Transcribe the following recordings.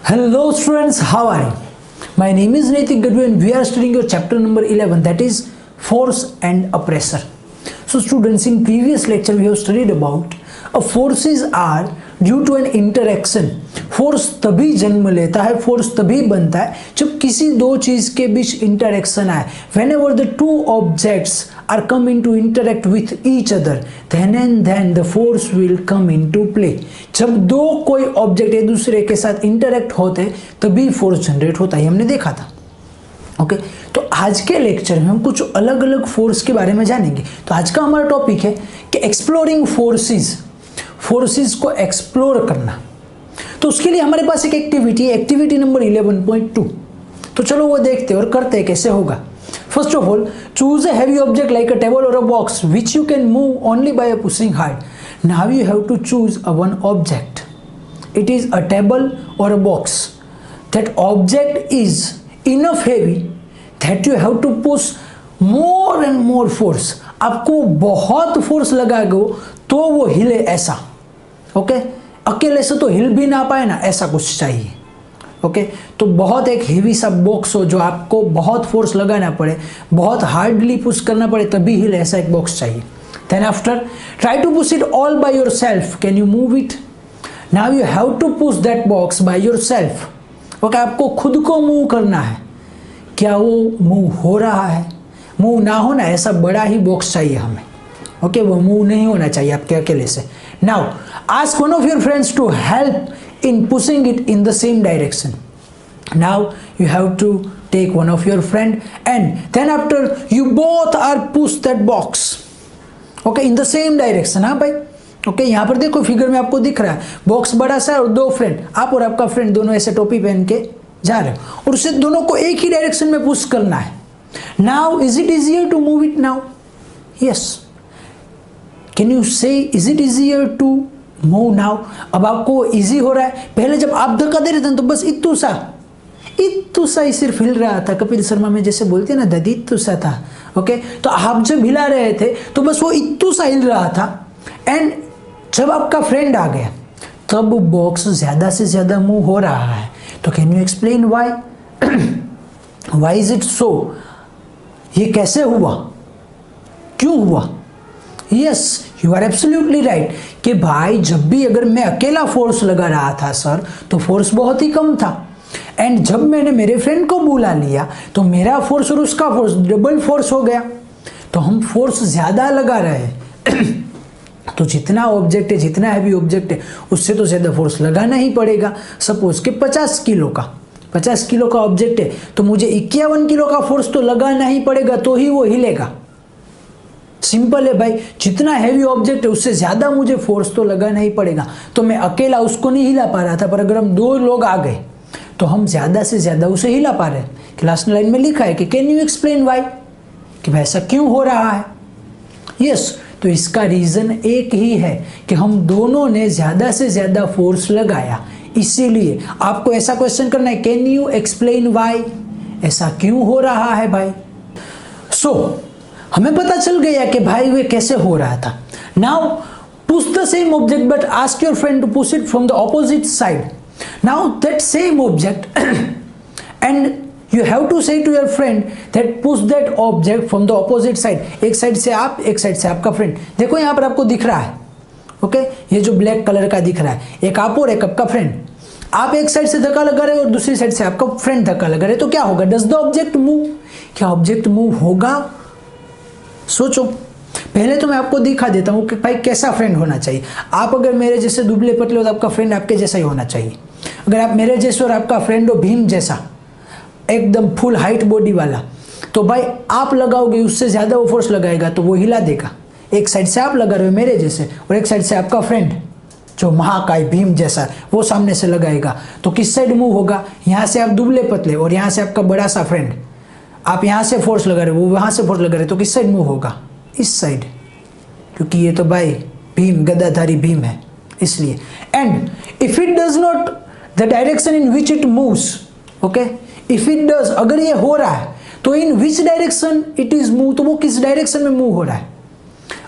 Hello students, how are you? My name is Naitik Gadwe and we are studying your chapter number 11, that is force and a pressure. So students, in previous lecture we have studied about forces are due to an interaction. Force तभी जन्म लेता है, force तभी बनता है जब किसी दो चीज के बीच इंटरेक्शन आए. Whenever the two objects are coming to interact with each other, then and then the force will come into play. जब दो कोई ऑब्जेक्ट एक दूसरे के साथ इंटरेक्ट होते तभी फोर्स जनरेट होता है, हमने देखा था. ओके तो आज के लेक्चर में हम कुछ अलग अलग फोर्स के बारे में जानेंगे. तो आज का हमारा टॉपिक है कि एक्सप्लोरिंग फोर्सेस, फोर्सेस को एक्सप्लोर करना. तो उसके लिए हमारे पास एक एक्टिविटी है, एक्टिविटी नंबर 11.2. तो चलो वो देखते और करते हैं कैसे होगा. First of all, choose a heavy object like a table और a box which you can move only by pushing hard. Now you have to choose a one object. It is a table और a box. That object is enough heavy that you have to push more and more force. आपको बहुत force लगाओ तो वो हिले ऐसा. Okay अकेले से तो हिल भी ना पाए ना, ऐसा कुछ चाहिए. ओके तो बहुत एक हेवी सा बॉक्स हो जो आपको बहुत फोर्स लगाना पड़े, बहुत हार्डली पुश करना पड़े तभी हिले, ऐसा एक बॉक्स चाहिए. Then after try to push it all by yourself. Can you move it? Now you have to push that box by yourself. Okay आपको खुद को मूव करना है. क्या वो मूव हो रहा है? मूव ना होना, ऐसा बड़ा ही बॉक्स चाहिए हमें. ओके वो मूव नहीं होना चाहिए आपके अकेले से. Now ask one of your friends to help in pushing it in the same direction. Now you have to take one of your friend and then after you both are push that box. Okay in the same direction. हाँ भाई. Okay यहाँ पर देखो figure में आपको दिख रहा है बॉक्स बड़ा सा और दो फ्रेंड, आप और आपका फ्रेंड दोनों ऐसे टोपी पहन के जा रहे हो और उसे दोनों को एक ही डायरेक्शन में पुश करना है. Now is it easier to move it now? Yes. Can you say is it easier to move now? अब आपको इजी हो रहा है. पहले जब आप धक्का दे रहे थे तो बस इत्तू सा ही सिर्फ हिल रहा था. कपिल शर्मा में जैसे बोलते हैं ना, ददित्तू सा था. ओके तो आप जब हिला रहे थे तो बस वो इत्तू सा हिल रहा था. एंड जब आपका फ्रेंड आ गया तब बॉक्स ज्यादा से ज्यादा मूव हो रहा है. तो can you explain why? Why is it so? ये कैसे हुआ, क्यों हुआ? Yes you are absolutely right कि भाई जब भी अगर मैं अकेला फोर्स लगा रहा था सर तो फोर्स बहुत ही कम था. एंड जब मैंने मेरे फ्रेंड को बुला लिया तो मेरा फोर्स और उसका फोर्स डबल फोर्स हो गया. तो हम फोर्स ज्यादा लगा रहे हैं. तो जितना ऑब्जेक्ट है, जितना हैवी ऑब्जेक्ट है उससे तो ज्यादा फोर्स लगाना ही पड़ेगा. सपोज कि 50 किलो का ऑब्जेक्ट है तो मुझे 51 किलो का फोर्स तो लगाना ही पड़ेगा तो ही वो हिलेगा. सिंपल है भाई. जितना हैवी ऑब्जेक्ट है उससे ज्यादा मुझे फोर्स तो लगाना ही पड़ेगा. तो मैं अकेला उसको नहीं हिला पा रहा था, पर अगर हम दो लोग आ गए तो हम ज्यादा से ज्यादा उसे हिला पा रहे हैं. क्लास लाइन में लिखा है कि कैन यू एक्सप्लेन व्हाई, कि भाई ऐसा क्यों हो रहा है? यस तो इसका रीजन एक ही है कि हम दोनों ने ज्यादा से ज्यादा फोर्स लगाया. इसीलिए आपको ऐसा क्वेश्चन करना है, कैन यू एक्सप्लेन व्हाई, ऐसा क्यों हो रहा है भाई. सो हमें पता चल गया कि भाई वे कैसे हो रहा था. Now push the same object but ask your friend to push it from the opposite side. Now that same object and you have to say to your friend that push that object from the opposite side. एक side से आप, एक side से आपका friend. देखो यहाँ पर आपको दिख रहा है. ओके ये जो ब्लैक कलर का दिख रहा है, एक आप और एक आपका फ्रेंड. आप एक साइड से धक्का लगा रहे हो और दूसरी साइड से आपका फ्रेंड धक्का लगा रहे, तो क्या होगा? Does the object move? क्या ऑब्जेक्ट मूव होगा? सोचो. पहले तो मैं आपको दिखा देता हूँ कि भाई कैसा फ्रेंड होना चाहिए. आप अगर मेरे जैसे दुबले पतले हो तो आपका फ्रेंड आपके जैसा ही होना चाहिए. अगर आप मेरे जैसे और आपका फ्रेंड हो भीम जैसा, एकदम फुल हाइट बॉडी वाला, तो भाई आप लगाओगे उससे ज्यादा वो फोर्स लगाएगा तो वो हिला देगा. एक साइड से आप लगा रहे हो मेरे जैसे और एक साइड से आपका फ्रेंड जो महाकाय भीम जैसा वो सामने से लगाएगा, तो किस साइड मूव होगा? यहाँ से आप दुबले पतले और यहाँ से आपका बड़ा सा फ्रेंड. आप यहाँ से फोर्स लगा रहे हो, वो वहाँ से फोर्स लगा रहे, तो किस साइड मूव होगा? इस साइड, क्योंकि ये तो भाई भीम गदाधारी भीम है इसलिए. And if it does not the direction in which it moves, okay if it does, अगर ये हो रहा है तो in which direction it is move, तो वो किस डायरेक्शन में मूव हो रहा है?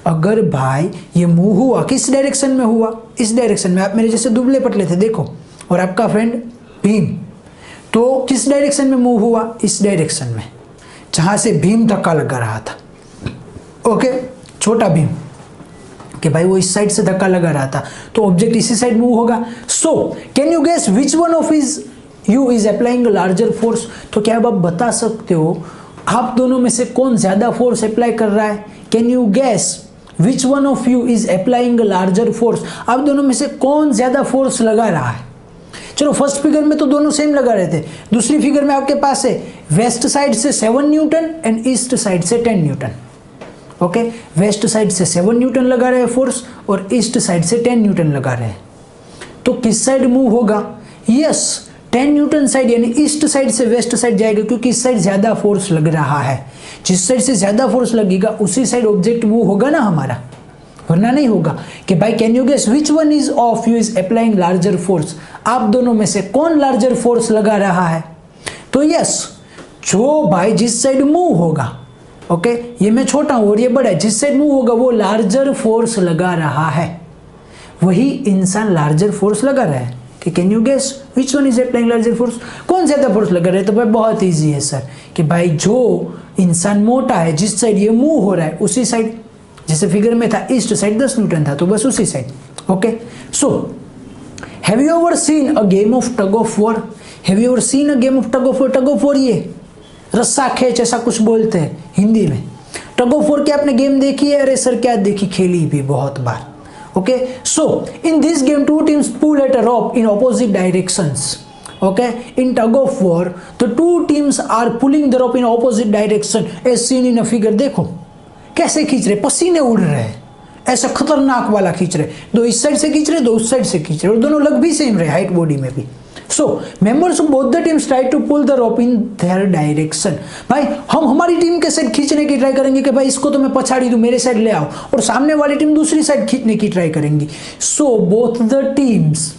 अगर भाई ये मूव हुआ किस डायरेक्शन में हुआ? इस डायरेक्शन में. आप मेरे जैसे दुबले पतले थे देखो, और आपका फ्रेंड भीम, तो किस डायरेक्शन में मूव हुआ? इस डायरेक्शन में, जहां से भीम धक्का लगा रहा था। ओके, छोटा भीम कि भाई वो इस साइड से धक्का लगा रहा था, तो ऑब्जेक्ट इसी साइड मूव होगा। So can you guess which one of you is applying larger force? तो क्या आप बता सकते हो आप दोनों में से कौन ज्यादा फोर्स अप्लाई कर रहा है? Can you guess which one of you is applying larger force? आप दोनों में से कौन ज्यादा फोर्स लगा रहा है? चलो फर्स्ट फिगर में तो दोनों सेम लगा रहे थे, दूसरी फिगर में आपके पास है वेस्ट साइड से 7 न्यूटन एंड ईस्ट साइड से 10 न्यूटन। ओके, वेस्ट साइड से 7 न्यूटन लगा रहे हैं फोर्स और ईस्ट साइड से 10 न्यूटन लगा रहे हैं, तो किस साइड मूव होगा? यस, 10 न्यूटन साइड, यानी ईस्ट साइड से वेस्ट साइड जाएगा, क्योंकि इस साइड ज्यादा फोर्स लग रहा है। जिस साइड से ज्यादा फोर्स लगेगा उसी साइड ऑब्जेक्ट मूव होगा ना हमारा, वरना नहीं होगा। कि भाई can you guess which one is of you is applying larger force? आप दोनों में से कौन लार्जर फोर्स लगा रहा है? तो यस, जो भाई जिस साइड मूव होगा, ओके, ये मैं छोटा हूं और ये बड़ा है, जिस साइड मूव होगा वो लार्जर फोर्स लगा रहा है, वही इंसान लार्जर फोर्स लगा रहा है। कि can you guess which one is applying larger force? कौन ज्यादा फोर्स लगा रहा है? तो भाई बहुत इजी है सर, कि भाई जो इंसान मोटा है, जिस साइड ये मूव हो रहा है उसी साइड, जैसे फिगर में था ईस्ट साइड 10 न्यूटन था, तो बस उसी side. Okay, so have you ever seen a game of tug of war? Have you ever seen a game of tug of war? Tug of war ये रस्सा खेच ऐसा कुछ बोलते हैं हिंदी में। टग ऑफ वॉर की आपने गेम देखी है? अरे सर क्या देखी, खेली भी बहुत बार। Okay, so in this game 2 teams pull at a rope in opposite directions. Okay, in tug of war the 2 teams are pulling the rope in opposite direction as seen in a figure. देखो कैसे खींच रहे, पसीने उड़ रहे हैं, ऐसा खतरनाक वाला खींच रहे, दो इस साइड से खींच रहे, दो उस साइड से खींच रहे, और दोनों लग भी सेम रहे हाइट बॉडी में भी। So members of both the teams try to pull the rope in their direction. भाई हम हमारी टीम के साइड खींचने की ट्राई करेंगे कि भाई इसको तो मैं पछाड़ी दूं, मेरे साइड ले आओ, और सामने वाली टीम दूसरी साइड खींचने की ट्राई करेंगी। So both the teams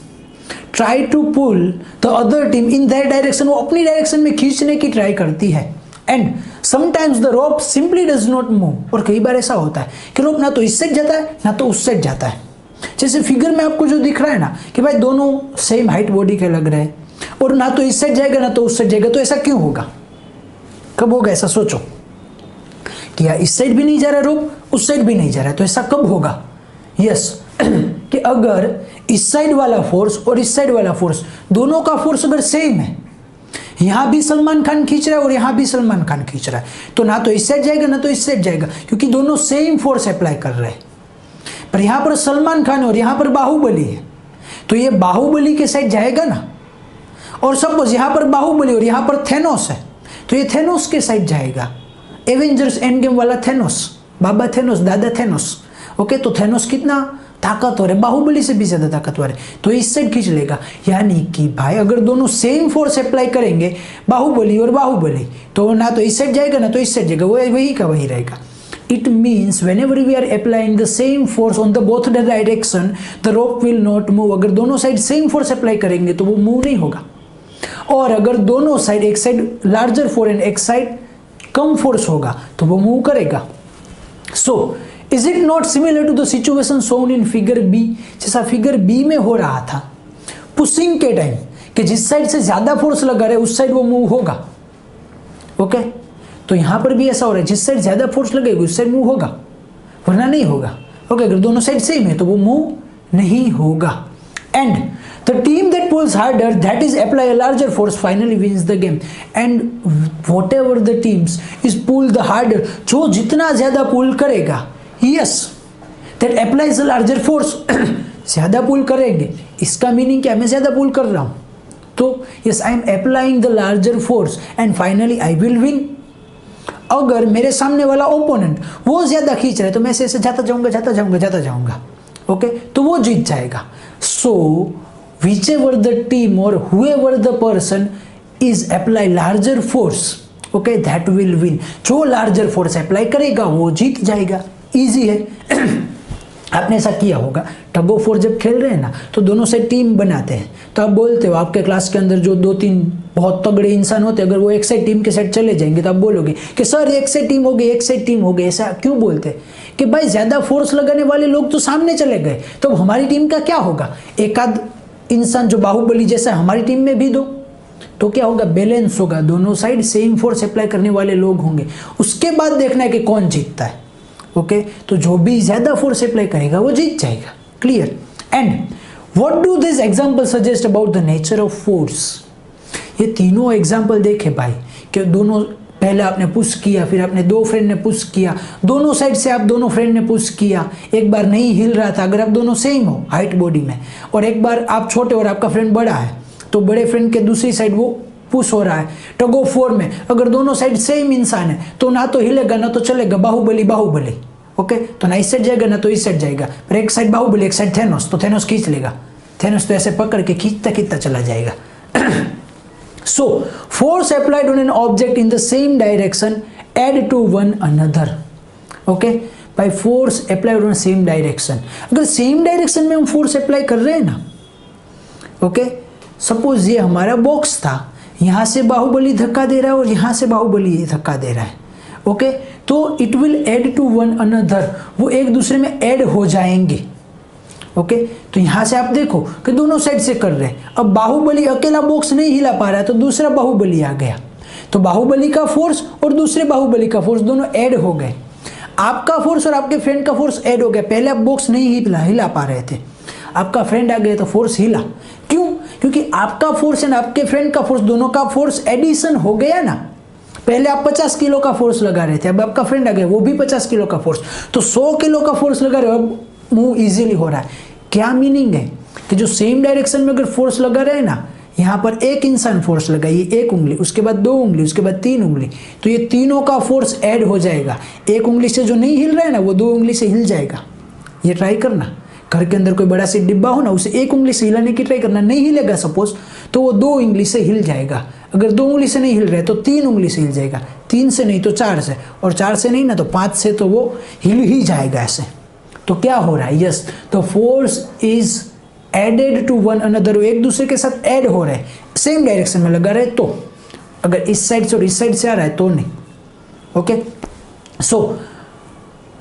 try to pull the other team in their direction, वो अपनी डायरेक्शन में खींचने की ट्राई करती है। And sometimes the rope simply does not move, और कई बार ऐसा होता है कि रोप ना तो इस साइड जाता है ना तो उस साइड जाता है। जैसे फिगर में आपको जो दिख रहा है ना कि भाई दोनों सेम हाइट बॉडी के लग रहे हैं, और ना तो इस साइड जाएगा ना तो उस साइड जाएगा, तो ऐसा क्यों होगा? कब होगा ऐसा? सोचो कि यार इस साइड भी नहीं जा रहा रोप, उस साइड भी नहीं जा रहा है, तो ऐसा कब होगा? यस कि अगर इस साइड वाला फोर्स और इस साइड वाला फोर्स, दोनों का फोर्स अगर सेम है, यहां भी सलमान खान खींच रहा है और यहां भी सलमान खान खींच रहा है, तो ना तो इस साइड जाएगा ना तो इस साइड जाएगा, क्योंकि दोनों सेम फोर्स अप्लाई कर रहे हैं। पर यहां पर सलमान खान और यहां पर बाहुबली है, तो ये बाहुबली के साइड जाएगा ना, और सपोज यहां पर बाहुबली और यहां पर थेनोस है, तो ये थेनोस के साइड जाएगा। एवेंजर्स एंड गेम वाला थेनोस, बाबा थेनोस, दादा थेनोस। ओके, तो थेनोस कितना ताकतवर है, बाहुबली से भी ज्यादा ताकतवर है, तो इस साइड खींच लेगा। यानी कि भाई अगर दोनों सेम फोर्स अप्लाई करेंगे, बाहुबली और बाहुबली, तो ना तो इस साइड जाएगा ना तो इस साइड जाएगा, वो वही का वही रहेगा। It means whenever we are applying the same force on the both the direction, the rope will not move. अगर दोनों साइड सेम फोर्स अप्लाई करेंगे तो वो मूव नहीं होगा, और अगर दोनों साइड, एक साइड लार्जर फोर्स एंड एक साइड कम फोर्स होगा तो वो मूव करेगा। So is it not similar to the situation shown in figure B? जैसा फिगर बी में हो रहा था पुशिंग के टाइम, कि जिस साइड से ज्यादा फोर्स लगा रहे उस साइड वो मूव होगा। ओके, तो यहां पर भी ऐसा हो रहा है, जिस साइड ज्यादा फोर्स लगेगा उस साइड मूव होगा, वरना नहीं होगा। ओके, अगर दोनों साइड सेम है तो वो मूव नहीं होगा। And the team that pulls harder, that is apply a larger force, finally wins the game. And whatever the teams is pull the harder, जो जितना ज्यादा पुल करेगा, yes that applies a larger force, ज्यादा pull करेंगे, इसका meaning क्या? मैं ज्यादा पुल कर रहा हूं, तो yes I am applying the larger force and finally I will win. अगर मेरे सामने वाला ओपोनेंट वो ज्यादा खींच रहा है तो मैं ऐसे जाता जाऊंगा, ओके, तो वो जीत जाएगा। सो whichever the team or whoever the person is apply larger force, okay, that will win. जो larger force अप्लाई करेगा वो जीत जाएगा। इजी है। आपने ऐसा किया होगा, टग ऑफ वॉर जब खेल रहे हैं ना तो दोनों से टीम बनाते हैं, तो आप बोलते हो आपके क्लास के अंदर जो 2-3 बहुत तगड़े इंसान होते हैं, अगर वो एक साइड टीम के साइड चले जाएंगे तो आप बोलोगे कि सर एक साइड टीम हो गई, एक साइड टीम हो गई। ऐसा क्यों बोलते? कि भाई ज्यादा फोर्स लगाने वाले लोग तो सामने चले गए, तो हमारी टीम का क्या होगा? एक आध इंसान जो बाहुबली जैसा हमारी टीम में भी दो, तो क्या होगा, बैलेंस होगा, दोनों साइड सेम फोर्स अप्लाई करने वाले लोग होंगे। उसके बाद देखना है कि कौन जीतता है। ओके, तो जो भी ज्यादा फोर्स अप्लाई करेगा वो जीत जाएगा। Clear. And what do this example suggest about the nature of force. ये तीनों एग्जांपल देखे भाई कि दोनों, पहले आपने पुश किया, फिर आपने दो फ्रेंड ने पुश किया, दोनों साइड से आप दोनों फ्रेंड ने पुश किया, एक बार नहीं हिल रहा था अगर आप दोनों सेम हो हाइट बॉडी में, और एक बार आप छोटे और आपका फ्रेंड बड़ा है, तो बड़े फ्रेंड के दूसरी साइड वो पुश हो रहा है। टग ऑफ वॉर में अगर दोनों साइड सेम इंसान है तो ना तो हिलेगा ना तो चलेगा, बाहुबली बाहुबली। ओके, तो ना इस साइड जाएगा ना तो इस साइड जाएगा, पर एक साइड बाहुबली एक साइड थेनोस, तो थेनोस खींच लेगा, थेनोस तो ऐसे पकड़ के खींचता खींचता चला जाएगा। So, force applied on an object in the same direction add to one another. Okay? By force applied on same direction. अगर same direction में हम force apply कर रहे हैं ना, okay? Suppose ये हमारा बॉक्स था, यहाँ से बाहुबली धक्का दे रहा है और यहाँ से बाहुबली धक्का दे रहा है। ओके, तो it will add to one another, वो एक दूसरे में ऐड हो जाएंगे। ओके, तो यहां से आप देखो कि दोनों साइड से कर रहे हैं। अब बाहुबली अकेला बॉक्स नहीं हिला पा रहा है तो दूसरा बाहुबली आ गया, तो बाहुबली का फोर्स और दूसरे बाहुबली का फोर्स दोनों ऐड हो गए। आपका फोर्स और आपके फ्रेंड का फोर्स ऐड हो गया। पहले आप बॉक्स नहीं हिला पा रहे थे, आपका फ्रेंड आ गया तो फोर्स हिला। क्यों? क्योंकि आपका फोर्स एंड आपके फ्रेंड का फोर्स, दोनों का फोर्स एडिशन हो गया ना। पहले आप 50 किलो का फोर्स लगा रहे थे, अब आपका फ्रेंड आ गया वो भी 50 किलो का फोर्स, तो 100 किलो का फोर्स लगा रहे हो, अब मूव इजीली हो रहा है। क्या मीनिंग है कि जो सेम डायरेक्शन में अगर फोर्स लगा रहे ना, यहाँ पर एक इंसान फोर्स लगाइए, एक उंगली, उसके बाद दो उंगली, उसके बाद तीन उंगली, तो ये तीनों का फोर्स ऐड हो जाएगा। एक उंगली से जो नहीं हिल रहा है ना वो दो उंगली से हिल जाएगा। ये ट्राई करना, घर के अंदर कोई बड़ा सा डिब्बा हो ना, उसे एक उंगली से हिलाने की ट्राई करना, नहीं हिलेगा सपोज तो वो दो उंगली से हिल जाएगा। अगर दो उंगली से नहीं हिल रहा है तो तीन उंगली से हिल जाएगा, तीन से नहीं तो चार से, और चार से नहीं ना तो 5 से, तो वो हिल ही जाएगा ऐसे। तो क्या हो रहा है, yes, the force is added to one another, एक दूसरे के साथ ऐड हो रहे हैं, सेम डायरेक्शन में लगा रहे, तो अगर इस साइड से और इस साइड से आ रहा है तो नहीं। Okay, so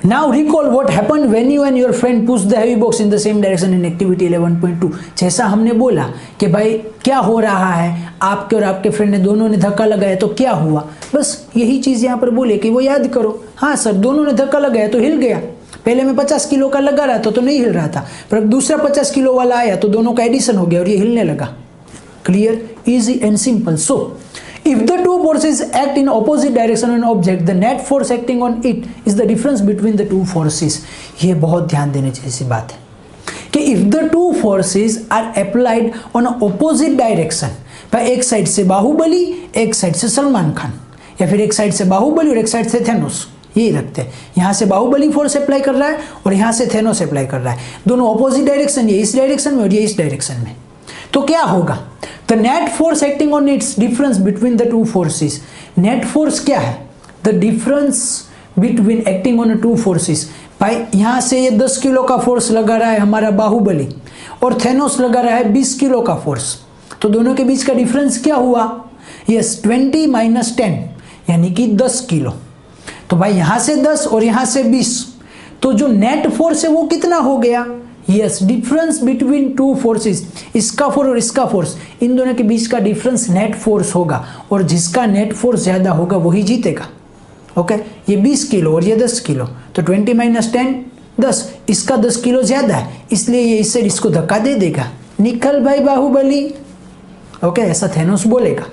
now recall what happened when you and your friend push the heavy box in the same direction in activity 11.2। जैसा हमने बोला कि भाई क्या हो रहा है, आपके और आपके फ्रेंड ने दोनों ने धक्का लगाया तो क्या हुआ, बस यही चीज यहाँ पर बोले कि वो याद करो। हाँ सर, दोनों ने धक्का लगाया तो हिल गया, पहले मैं 50 किलो का लगा रहा था तो नहीं हिल रहा था, पर अब दूसरा 50 किलो वाला आया तो दोनों का एडिशन हो गया और ये हिलने लगा। Clear, easy and simple. So if the two forces act in opposite direction on an object, the net force acting on it is the difference between the two forces। ये बहुत ध्यान देने जैसी बात है कि if the two forces are applied on an opposite direction, भाई एक साइड से बाहुबली, एक साइड से सलमान खान, या फिर एक साइड से बाहुबली और एक साइड से थेनोस, यही रखते हैं। यहाँ से बाहुबली फोर्स अप्लाई कर रहा है और यहाँ से थेनोस अप्लाई कर रहा है, दोनों ऑपोजिट डायरेक्शन, ये इस डायरेक्शन में और ये इस डायरेक्शन में, तो क्या होगा, the net force acting on it's difference between the two forces. Net force क्या है, the difference between acting on two forces. भाई यहाँ से ये 10 किलो का फोर्स लगा रहा है हमारा बाहुबली और थेनोस लगा रहा है 20 किलो का फोर्स, तो दोनों के बीच का डिफरेंस क्या हुआ, यस 20 - 10 यानी कि 10 किलो। तो भाई यहाँ से 10 और यहाँ से 20, तो जो नेट फोर्स है वो कितना हो गया, yes difference between two forces, इसका फोर्स और इसका फोर्स, इन दोनों के बीच का डिफरेंस नेट फोर्स होगा, और जिसका नेट फोर्स ज्यादा होगा वही जीतेगा। ओके, ये 20 किलो और ये 10 किलो, तो 20 - 10 10, इसका 10 किलो ज्यादा है इसलिए ये इससे इसको धक्का दे देगा, निकल भाई बाहुबली। ओके, ऐसा थेनोस बोलेगा।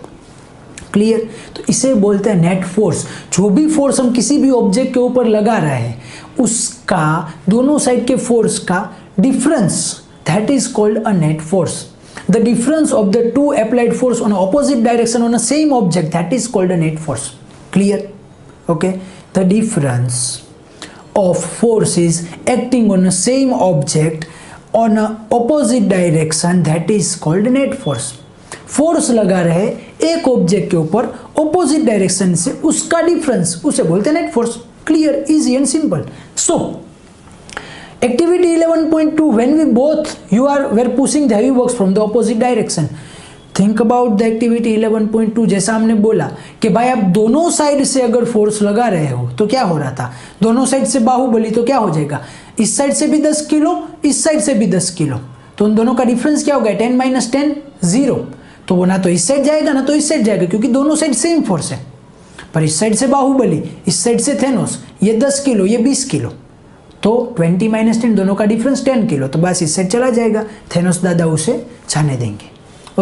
क्लियर, तो इसे बोलते हैं नेट फोर्स। जो भी फोर्स हम किसी भी ऑब्जेक्ट के ऊपर लगा रहे हैं उसका दोनों साइड के फोर्स का difference, that is called a net force. The difference of the two applied force on opposite direction on a same object, that is called a net force. Clear? Okay, the difference of forces acting on a same object on a opposite direction, that is called net force. Force लगा रहे एक object के ऊपर opposite direction से, उसका difference उसे बोलते हैं net force. Clear, easy and simple. So Activity 11.2, when we both were pushing the heavy box from the opposite direction. Think about the activity 11.2, जैसा हमने बोला कि भाई आप दोनों साइड से अगर फोर्स लगा रहे हो तो क्या हो रहा था, दोनों साइड से बाहुबली, तो क्या हो जाएगा, इस साइड से भी 10 किलो, इस साइड से भी 10 किलो, तो उन दोनों का डिफरेंस क्या होगा, 10 - 10 0। तो वो ना तो इस साइड जाएगा ना तो इस साइड जाएगा, क्योंकि दोनों साइड सेम फोर्स है। पर इस साइड से बाहुबली, इस साइड से थेनोस, ये 10 किलो ये 20 किलो, तो 20 - 10 दोनों का डिफरेंस 10 किलो, तो बस इस साइड चला जाएगा, थेनोस दादा उसे जाने देंगे।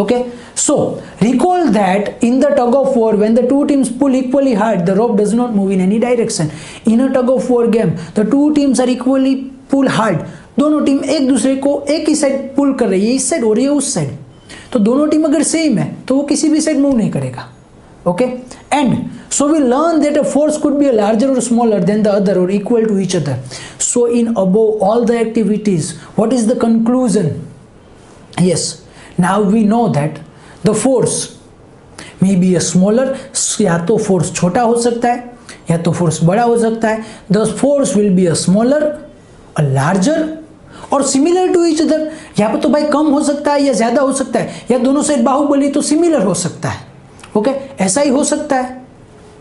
Okay, so recall that in the tug of war when the two teams pull equally hard the rope does not move in any direction. In a tug of war game the two teams are equally pull hard. दोनों team एक दूसरे को एक ही side पुल कर रही है, इस side हो रही है उस साइड, तो दोनों टीम अगर सेम है तो वो किसी भी साइड मूव नहीं करेगा। Okay, and so we learn that a force could be a larger or smaller than the other or equal to each other. So in above all the activities, what is the conclusion? Yes, now we know that the force may be a smaller, या तो force छोटा हो सकता है या तो force बड़ा हो सकता है। The force will be a smaller, a larger और similar to each other। यहाँ पर तो भाई कम हो सकता है या ज्यादा हो सकता है, या दोनों साइड बाहुबली तो सिमिलर हो सकता है। ओके, ऐसा ही हो सकता है,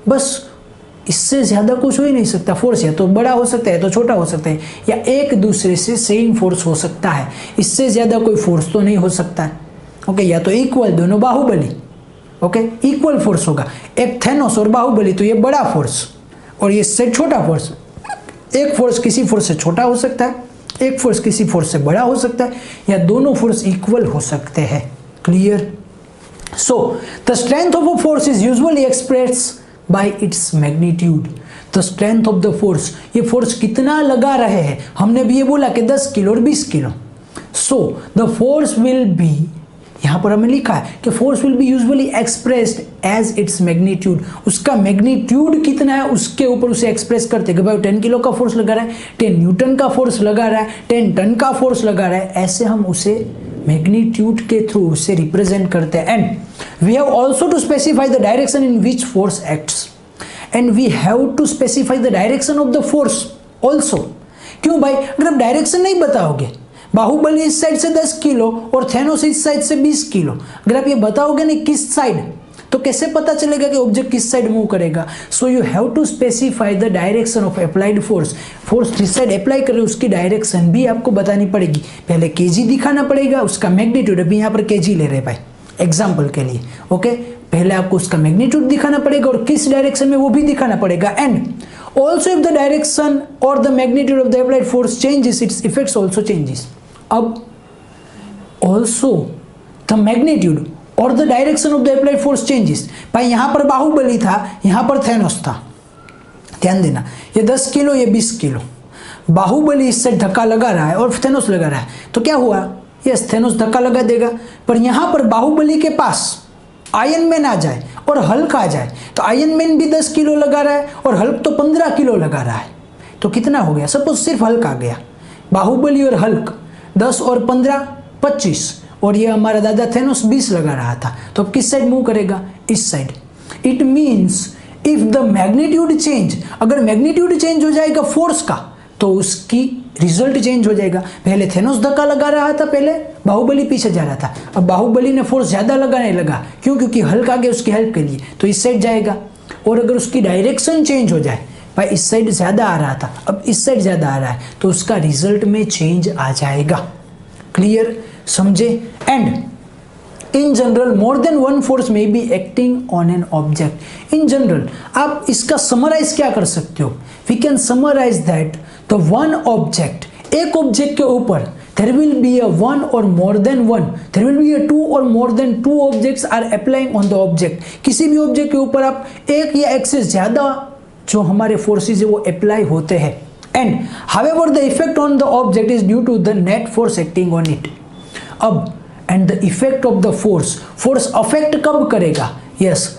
बस इससे ज्यादा कुछ हो ही नहीं सकता। फोर्स या तो बड़ा हो सकता है तो छोटा हो सकता है, या एक दूसरे से सेम फोर्स हो सकता है, इससे ज्यादा कोई फोर्स तो नहीं हो सकता है। ओके, या तो इक्वल, दोनों बाहुबली, ओके इक्वल फोर्स होगा, एक थेनोस और बाहुबली तो ये बड़ा फोर्स और ये से छोटा फोर्स। एक फोर्स किसी फोर्स से छोटा हो सकता है, एक फोर्स किसी फोर्स से बड़ा हो सकता है, या दोनों फोर्स इक्वल हो सकते हैं। Clear? So the strength of a force is usually expressed by its magnitude। the strength of the force, ये फोर्स कितना लगा रहे हैं, हमने भी ये बोला कि 10 किलो और 20 kilo. so the force will be, यहाँ पर हमें लिखा है कि force will be usually expressed as its magnitude. उसका मैग्नीट्यूड कितना है उसके ऊपर उसे एक्सप्रेस करते हैं कि भाई 10 किलो का फोर्स लगा रहा है, 10 न्यूटन का फोर्स लगा रहा है, 10 टन का फोर्स लगा रहा है, ऐसे हम उसे मैग्नीट्यूड के थ्रू उसे रिप्रेजेंट करते हैं। And we have also to specify the direction in which force acts, and we have to specify the direction of the force also. क्यों भाई, अगर आप डायरेक्शन नहीं बताओगे, बाहुबली इस साइड से 10 किलो और थेनोस इस साइड से 20 किलो, अगर आप ये बताओगे नहीं किस साइड, तो कैसे पता चलेगा कि ऑब्जेक्ट किस साइड मूव करेगा। So you have to specify the direction of applied force. Force जिस साइड अप्लाई कर रहे हो उसकी डायरेक्शन भी आपको बतानी पड़ेगी। पहले केजी दिखाना पड़ेगा, उसका मैग्नीट्यूड, अभी यहाँ पर केजी ले रहे भाई एग्जाम्पल के लिए। ओके, पहले आपको उसका मैग्नीट्यूड दिखाना पड़ेगा और किस डायरेक्शन में वो भी दिखाना पड़ेगा। And also if the direction और the magnitude of the applied force changes, its effects also changes. अब ऑल्सो द मैग्नीट्यूड और the direction of the applied force changes. भाई यहां पर बाहुबली था, यहां पर थेनोस था, ध्यान देना, ये 10 किलो ये 20 किलो, बाहुबली इससे धक्का लगा रहा है और थेनोस लगा रहा है, तो क्या हुआ, यस थेनोस धक्का लगा देगा। पर यहां पर बाहुबली के पास आयरन मैन आ जाए और हल्क आ जाए, तो आयरन मैन भी 10 किलो लगा रहा है और हल्क तो 15 किलो लगा रहा है, तो कितना हो गया, सपोज सिर्फ हल्क आ गया, बाहुबली और हल्क 10 और 15 25, और ये हमारा दादा थेनोस 20 लगा रहा था, तो अब किस साइड मूव करेगा, इस side. It means if the magnitude change, अगर मैग्नीट्यूड चेंज हो जाएगा फोर्स का तो उसकी रिजल्ट चेंज हो जाएगा। पहले थेनोस धक्का लगा रहा था, पहले बाहुबली पीछे जा रहा था, अब बाहुबली ने फोर्स ज्यादा लगाने लगा, क्यों, क्योंकि हल्क आ गया उसकी हेल्प के लिए, तो इस साइड जाएगा। और अगर उसकी डायरेक्शन चेंज हो जाए, भाई इस साइड ज्यादा आ रहा था अब इस साइड ज्यादा आ रहा है, तो उसका रिजल्ट में चेंज आ जाएगा। क्लियर, समझे। And in general more than one force may be acting on an object. In general आप इसका समराइज क्या कर सकते हो, we can summarize that the one object, एक ऑब्जेक्ट के ऊपर there will be a one or more than one, there will be a two or more than two objects are applying on the object। किसी भी object के ऊपर आप एक या एक से ज्यादा जो हमारे फोर्सेस है वो अप्लाई होते हैं। And however the effect on the object is due to the net force acting on it. अब and the effect of the force, force affect कब करेगा, yes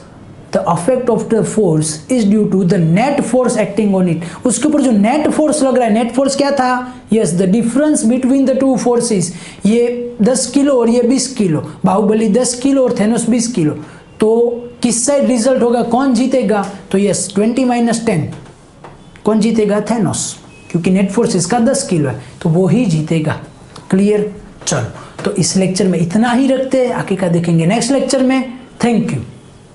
the affect of the force is due to the net force acting on it. उसके ऊपर जो net force लग रहा है, net force क्या था, yes the difference between the two forces. ये 10 किलो और ये 20 किलो, बाहुबली 10 किलो और थेनोस 20 किलो, तो किस साइड रिजल्ट होगा, कौन जीतेगा, तो यस 20 - 10 कौन जीतेगा, थेनोस, क्योंकि नेट फोर्स इसका 10 किलो है तो वो ही जीतेगा। क्लियर, चलो तो इस लेक्चर में इतना ही रखते हैं, आगे का देखेंगे नेक्स्ट लेक्चर में। Thank you.